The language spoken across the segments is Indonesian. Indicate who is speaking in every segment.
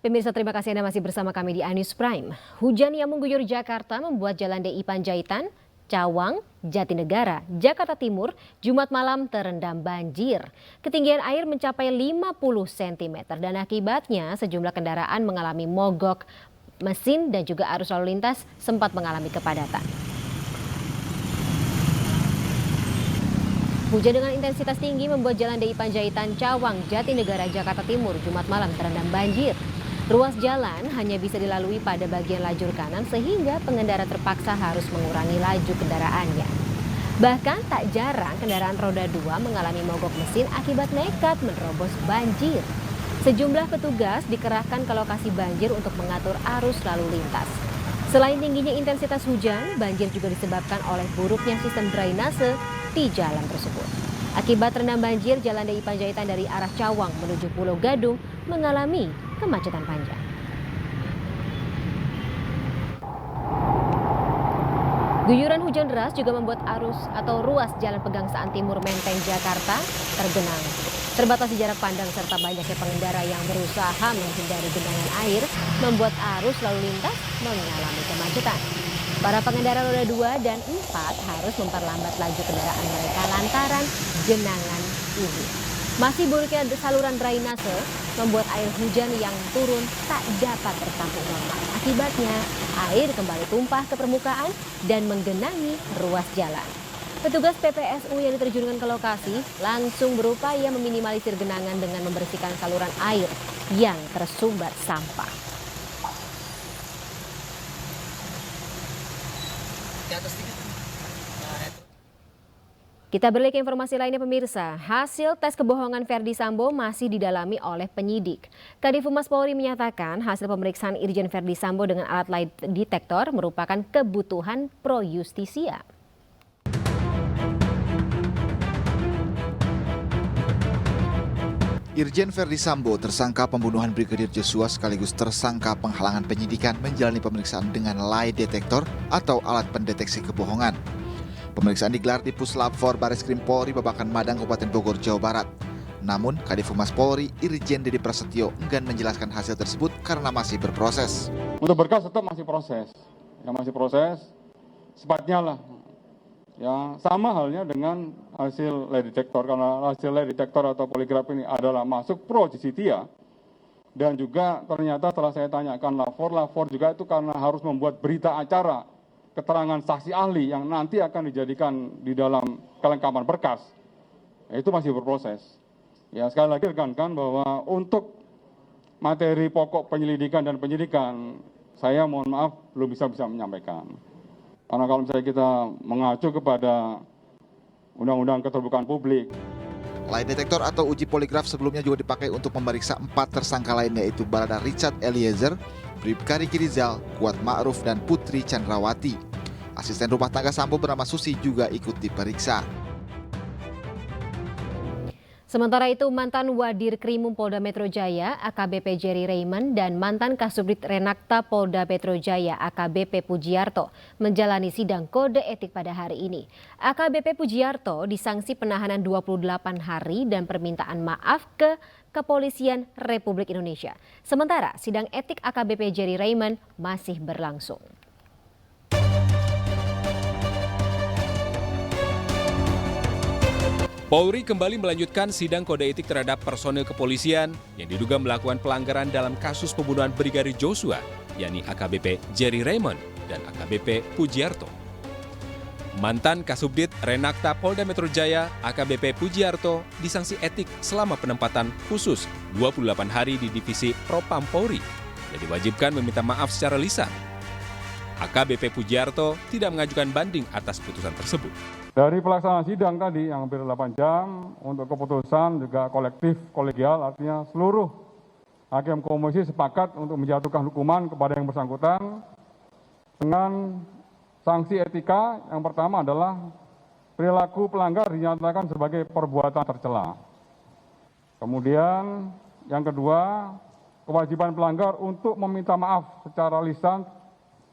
Speaker 1: Pemirsa, terima kasih Anda masih bersama kami di iNews Prime. Hujan yang mengguyur Jakarta membuat jalan DI Panjaitan, Cawang, Jatinegara, Jakarta Timur, Jumat malam terendam banjir. Ketinggian air mencapai 50 cm dan akibatnya sejumlah kendaraan mengalami mogok mesin dan juga arus lalu lintas sempat mengalami kepadatan. Hujan dengan intensitas tinggi membuat jalan DI Panjaitan, Cawang, Jatinegara, Jakarta Timur, Jumat malam terendam banjir. Ruas jalan hanya bisa dilalui pada bagian lajur kanan sehingga pengendara terpaksa harus mengurangi laju kendaraannya. Bahkan tak jarang kendaraan roda 2 mengalami mogok mesin akibat nekat menerobos banjir. Sejumlah petugas dikerahkan ke lokasi banjir untuk mengatur arus lalu lintas. Selain tingginya intensitas hujan, banjir juga disebabkan oleh buruknya sistem drainase di jalan tersebut. Akibat terendam banjir, jalan DI Panjaitan dari arah Cawang menuju Pulau Gadung mengalami kemacetan panjang. Guyuran hujan deras juga membuat arus atau ruas Jalan Pegangsaan Timur Menteng, Jakarta tergenang. Terbatasi jarak pandang serta banyaknya pengendara yang berusaha menghindari genangan air membuat arus lalu lintas mengalami kemacetan. Para pengendara roda 2 dan 4 harus memperlambat laju kendaraan mereka lantaran genangan ini. Masih buruknya saluran drainase membuat air hujan yang turun tak dapat tertampung normal. Akibatnya air kembali tumpah ke permukaan dan menggenangi ruas jalan. Petugas PPSU yang diterjunkan ke lokasi langsung berupaya meminimalisir genangan dengan membersihkan saluran air yang tersumbat sampah. Kita beralih ke informasi lainnya pemirsa. Hasil tes kebohongan Verdi Sambo masih didalami oleh penyidik. Kadif Humas Polri menyatakan hasil pemeriksaan Irjen Verdi Sambo dengan alat lie detector merupakan kebutuhan pro justisia.
Speaker 2: Irjen Verdi Sambo, tersangka pembunuhan Brigadir Joshua sekaligus tersangka penghalangan penyidikan, menjalani pemeriksaan dengan lie detector atau alat pendeteksi kebohongan. Pemeriksaan digelar di Puslap 4 Bareskrim Polri Babakan Madang, Kabupaten Bogor, Jawa Barat. Namun, Kadif Humas Polri, Irjen Dede Prasetyo, enggan menjelaskan hasil tersebut karena masih berproses.
Speaker 3: Untuk berkas tetap masih proses, sepatnya lah. Ya, sama halnya dengan hasil lie detector, karena hasil lie detector atau poligraf ini adalah masuk pro justisia. Dan juga ternyata setelah saya tanyakan lapor juga itu karena harus membuat berita acara, keterangan saksi ahli yang nanti akan dijadikan di dalam kelengkapan berkas. Ya, itu masih berproses. Ya, sekali lagi rekan-rekan bahwa untuk materi pokok penyelidikan dan penyidikan, saya mohon maaf belum bisa menyampaikan. Karena kalau misalnya kita mengacu kepada Undang-Undang Keterbukaan Publik.
Speaker 2: Lie detector atau uji poligraf sebelumnya juga dipakai untuk memeriksa 4 tersangka lainnya, yaitu Barada Richard Eliezer, Bribka Riki Rizal, Kuat Ma'ruf, dan Putri Chandrawati. Asisten rumah tangga Sambo bernama Susi juga ikut diperiksa.
Speaker 1: Sementara itu, mantan Wadir Krimum Polda Metro Jaya AKBP Jerry Raymond dan mantan Kasubdit Renakta Polda Metro Jaya AKBP Pujiarto menjalani sidang kode etik pada hari ini. AKBP Pujiarto disangsi penahanan 28 hari dan permintaan maaf ke Kepolisian Republik Indonesia. Sementara sidang etik AKBP Jerry Raymond masih berlangsung.
Speaker 4: Polri kembali melanjutkan sidang kode etik terhadap personel kepolisian yang diduga melakukan pelanggaran dalam kasus pembunuhan Brigadir Joshua, yakni AKBP Jerry Raymond dan AKBP Pujiarto. Mantan Kasubdit Renakta Polda Metro Jaya AKBP Pujiarto disangsi etik selama penempatan khusus 28 hari di Divisi Propam Polri dan diwajibkan meminta maaf secara lisan. AKBP Pujiarto tidak mengajukan banding atas putusan tersebut.
Speaker 3: Dari pelaksanaan sidang tadi yang hampir 8 jam, untuk keputusan juga kolektif, kolegial, artinya seluruh hakim komisi sepakat untuk menjatuhkan hukuman kepada yang bersangkutan dengan sanksi etika. Yang pertama adalah perilaku pelanggar dinyatakan sebagai perbuatan tercela. Kemudian yang kedua, kewajiban pelanggar untuk meminta maaf secara lisan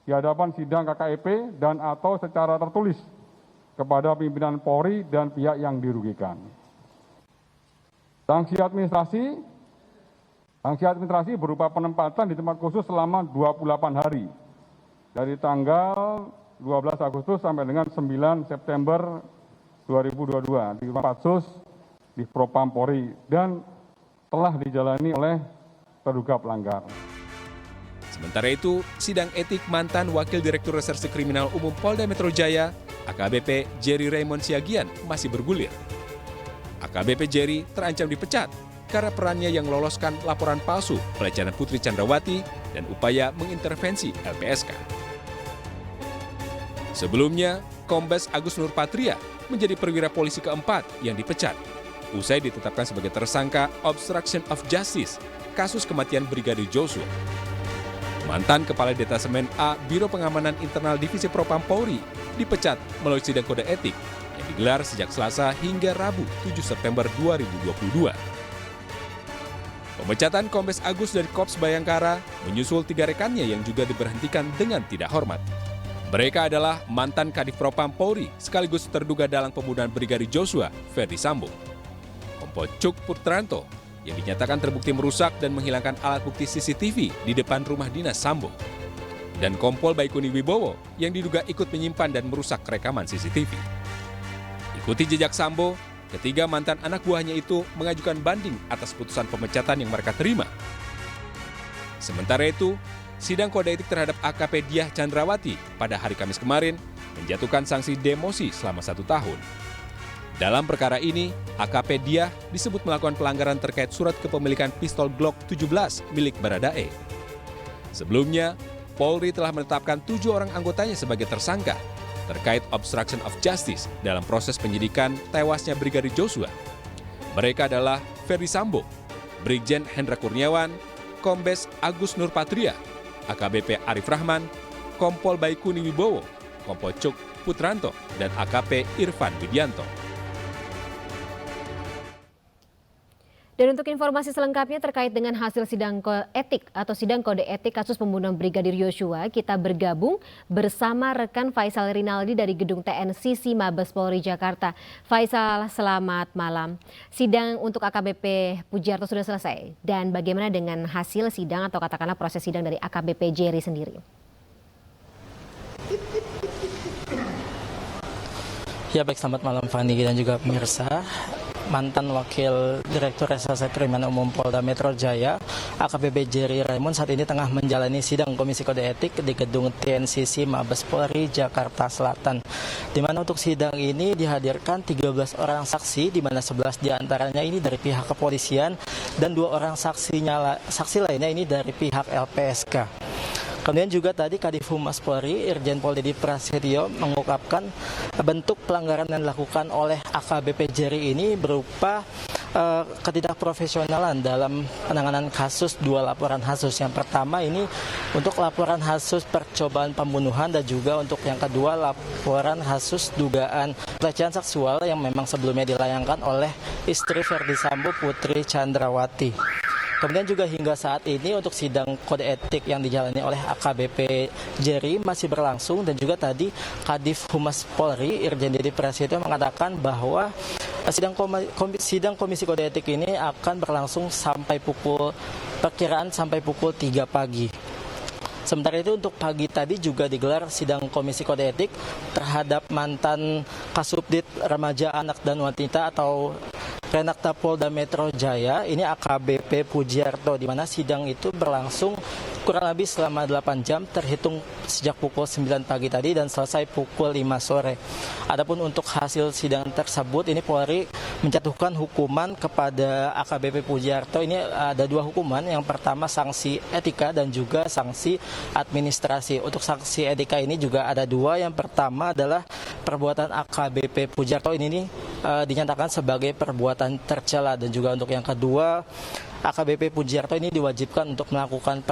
Speaker 3: di hadapan sidang KKEP dan atau secara tertulis kepada pimpinan Polri dan pihak yang dirugikan. Sanksi administrasi Sanksi administrasi berupa penempatan di tempat khusus selama 28 hari. Dari tanggal 12 Agustus sampai dengan 9 September 2022 di rumah Patsus di Propam Polri dan telah dijalani oleh terduga pelanggar.
Speaker 4: Sementara itu, sidang etik mantan Wakil Direktur Reserse Kriminal Umum Polda Metro Jaya, AKBP Jerry Raymond Siagian, masih bergulir. AKBP Jerry terancam dipecat karena perannya yang meloloskan laporan palsu pelecehan Putri Chandrawati dan upaya mengintervensi LPSK. Sebelumnya, Kombes Agus Nurpatria menjadi perwira polisi keempat yang dipecat usai ditetapkan sebagai tersangka obstruction of justice kasus kematian Brigadir Joshua. Mantan Kepala Detasemen A Biro Pengamanan Internal Divisi Propam Polri dipecat melalui sidang kode etik yang digelar sejak Selasa hingga Rabu 7 September 2022. Pemecatan Kombes Agus dari Korps Bayangkara menyusul 3 rekannya yang juga diberhentikan dengan tidak hormat. Mereka adalah mantan Kadif Propam Polri sekaligus terduga dalang pembunuhan Brigadir Joshua, Ferdi Sambo. Kompol Cuk Putranto yang dinyatakan terbukti merusak dan menghilangkan alat bukti CCTV di depan rumah dinas Sambo. Dan Kompol Baikuni Wibowo yang diduga ikut menyimpan dan merusak rekaman CCTV. Ikuti jejak Sambo, ketiga mantan anak buahnya itu mengajukan banding atas putusan pemecatan yang mereka terima. Sementara itu, sidang kode etik terhadap AKP Diah Chandrawati pada hari Kamis kemarin menjatuhkan sanksi demosi selama 1 tahun. Dalam perkara ini, AKP Diah disebut melakukan pelanggaran terkait surat kepemilikan pistol Glock 17 milik Baradae. Sebelumnya, Polri telah menetapkan 7 orang anggotanya sebagai tersangka terkait obstruction of justice dalam proses penyidikan tewasnya Brigadir Joshua. Mereka adalah Ferdi Sambo, Brigjen Hendra Kurniawan, Kombes Agus Nurpatria, AKBP Arif Rahman, Kompol Baikuni Wibowo, Kompol Cuk Putranto, dan AKP Irfan Widianto.
Speaker 1: Dan untuk informasi selengkapnya terkait dengan hasil sidang etik atau sidang kode etik kasus pembunuhan Brigadir Joshua, kita bergabung bersama rekan Faisal Rinaldi dari Gedung TNCC Mabes Polri Jakarta. Faisal, selamat malam. Sidang untuk AKBP Pujiarto sudah selesai. Dan bagaimana dengan hasil sidang atau katakanlah proses sidang dari AKBP Jerry sendiri?
Speaker 5: Ya baik, selamat malam Fani dan juga pemirsa. Mantan Wakil Direktur Reserse Kriminal Umum Polda Metro Jaya, AKBP Jerry Raymond saat ini tengah menjalani sidang Komisi Kode Etik di Gedung TNCC Mabes Polri Jakarta Selatan. Di mana untuk sidang ini dihadirkan 13 orang saksi, di mana 11 diantaranya ini dari pihak kepolisian dan 2 orang saksi lainnya ini dari pihak LPSK. Kemudian juga tadi Kadif Humas Polri, Irjen Pol Dedi Prasetyo mengungkapkan bentuk pelanggaran yang dilakukan oleh AKBP Jerry ini berupa ketidakprofesionalan dalam penanganan kasus 2 laporan kasus. Yang pertama ini untuk laporan kasus percobaan pembunuhan dan juga untuk yang kedua laporan kasus dugaan pelecehan seksual yang memang sebelumnya dilayangkan oleh istri Ferdi Sambo, Putri Chandrawati. Kemudian juga hingga saat ini untuk sidang kode etik yang dijalani oleh AKBP Jerry masih berlangsung dan juga tadi Kadif Humas Polri Irjen Dedi Prasetyo mengatakan bahwa sidang Komisi Kode Etik ini akan berlangsung sampai pukul 3 pagi. Sementara itu untuk pagi tadi juga digelar sidang Komisi Kode Etik terhadap mantan Kasubdit Remaja Anak dan Wanita atau Renakta Polda Metro Jaya, ini AKBP Pujiarto, di mana sidang itu berlangsung kurang lebih selama 8 jam terhitung sejak pukul 9 pagi tadi dan selesai pukul 5 sore. Adapun untuk hasil sidang tersebut, ini Polri menjatuhkan hukuman kepada AKBP Pujiarto. Ini ada 2 hukuman, yang pertama sanksi etika dan juga sanksi administrasi. Untuk sanksi etika ini juga ada 2, yang pertama adalah perbuatan AKBP Pujiarto ini dinyatakan sebagai perbuatan tercela dan juga untuk yang kedua AKBP Pujiarto ini diwajibkan untuk melakukan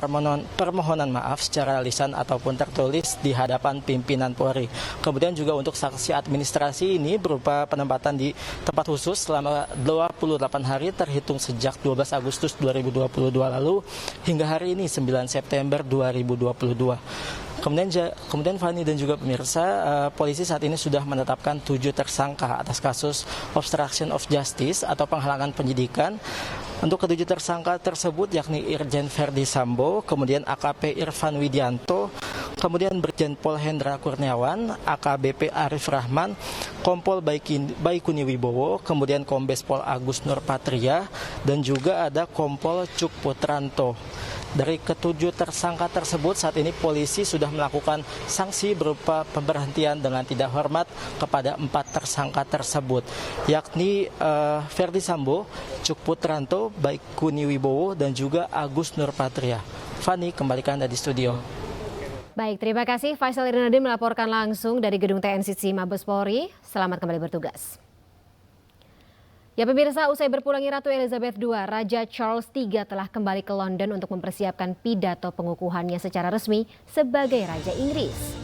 Speaker 5: permohonan maaf secara lisan ataupun tertulis di hadapan pimpinan Polri. Kemudian juga untuk sanksi administrasi ini berupa penempatan di tempat khusus selama 28 hari terhitung sejak 12 Agustus 2022 lalu hingga hari ini 9 September 2022. Kemudian Fani dan juga pemirsa, polisi saat ini sudah menetapkan 7 tersangka atas kasus obstruction of justice atau penghalangan penyidikan. Untuk ketujuh tersangka tersebut yakni Irjen Verdi Sambo, kemudian AKP Irfan Widianto, kemudian Brigjen Pol Hendra Kurniawan, AKBP Arif Rahman, Kompol Baikuni Wibowo, kemudian Kombes Pol Agus Nurpatria, dan juga ada Kompol Cuk Putranto. Dari ketujuh tersangka tersebut saat ini polisi sudah melakukan sanksi berupa pemberhentian dengan tidak hormat kepada 4 tersangka tersebut, yakni Verdi Sambo, Cuk Putranto, Baikuni Wibowo, dan juga Agus Nurpatria. Fani, kembali ke Anda di studio.
Speaker 1: Baik, terima kasih Faisal Irnadin melaporkan langsung dari Gedung TNCC Mabes Polri. Selamat kembali bertugas. Ya pemirsa, usai berpulangi Ratu Elizabeth II, Raja Charles III telah kembali ke London untuk mempersiapkan pidato pengukuhannya secara resmi sebagai Raja Inggris.